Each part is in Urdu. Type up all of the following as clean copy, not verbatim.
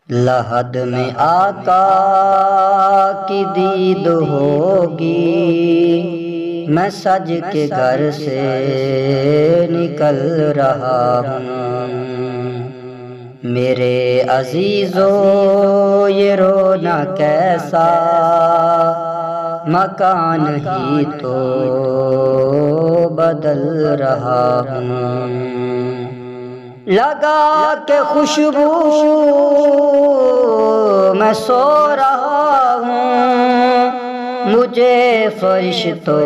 لحد میں آقا کی دید ہوگی، میں سج کے گھر سے نکل رہا ہوں۔ میرے عزیزو یہ رونا کیسا مکان ہی تو بدل رہا ہوں۔ لگا کے خوشبو میں سو رہا ہوں، مجھے فرشتوں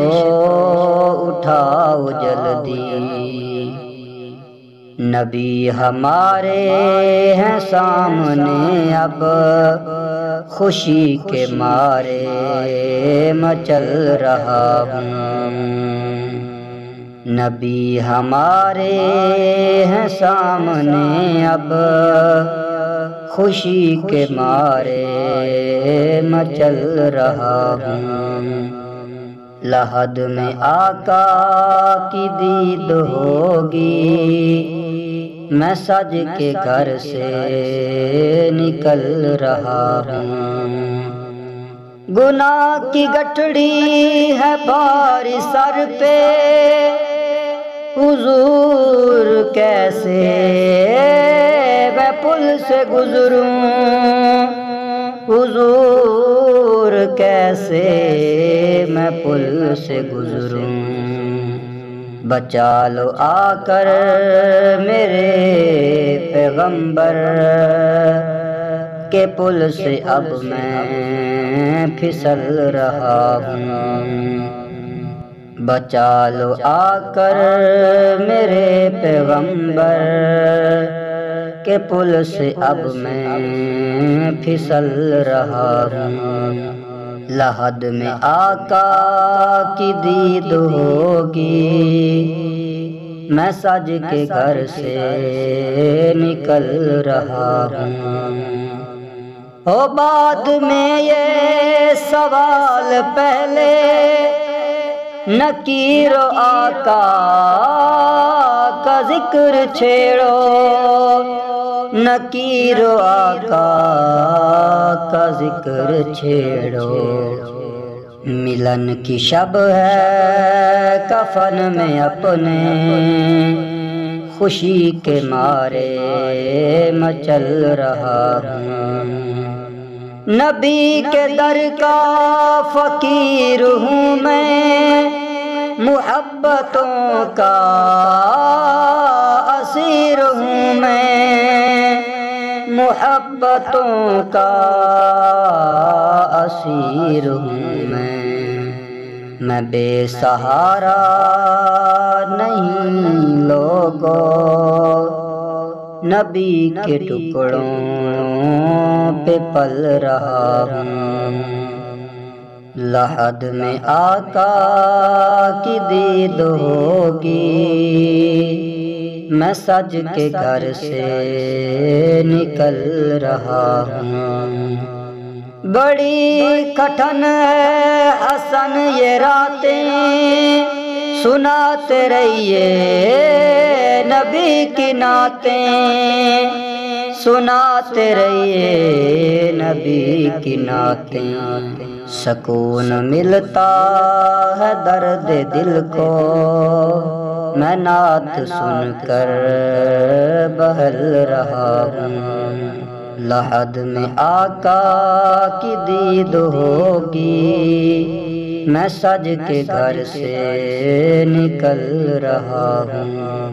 اٹھاؤ جلدی۔ نبی ہمارے ہیں سامنے اب، خوشی کے مارے مچل رہا ہوں۔ نبی ہمارے ہیں سامنے اب، خوشی کے مارے مچل رہا ہوں۔ لحد میں آقا کی دید ہوگی، میں سج کے گھر سے نکل رہا ہوں۔ گناہ کی گٹھڑی ہے بھاری سر پہ، حضور کیسے میں پل سے گزروں، حضور کیسے میں پل سے گزروں۔ بچا لو آ کر میرے پیغمبر کے پل سے اب میں پھسل رہا ہوں۔ بچا لو آ کر میرے پیغمبر کے پل سے اب میں پھسل رہا ہوں۔ لحد میں آقا کی دید ہوگی، میں سج کے گھر سے نکل رہا ہوں۔ ہو بعد میں یہ سوال پہلے، نکیر و آقا کا ذکر چھیڑو، نکیر و آقا کا ذکر چھیڑو۔ ملن کی شب ہے کفن میں اپنے، خوشی کے مارے مچل رہا ہوں۔ نبی کے در کا فقیر ہوں میں، محبتوں کا اسیر ہوں میں، محبتوں کا اسیر ہوں میں بے سہارا نہیں لوگو، نبی کے ٹکڑوں پہ پل رہا ہوں۔ لحد میں آقا کی دید ہوگی، میں سج کے گھر سے نکل رہا ہوں۔ بڑی کٹھن ہے حسن یہ راتیں، سناتے رہیے نبی کی نعتیں، سناتے رہیے نبی کی نعتیں۔ سکون ملتا ہے درد دل کو، میں نعت سن کر بہل رہا ہوں۔ لحد میں آقا کی دید ہوگی، میں سج کے گھر سے نکل رہا ہوں۔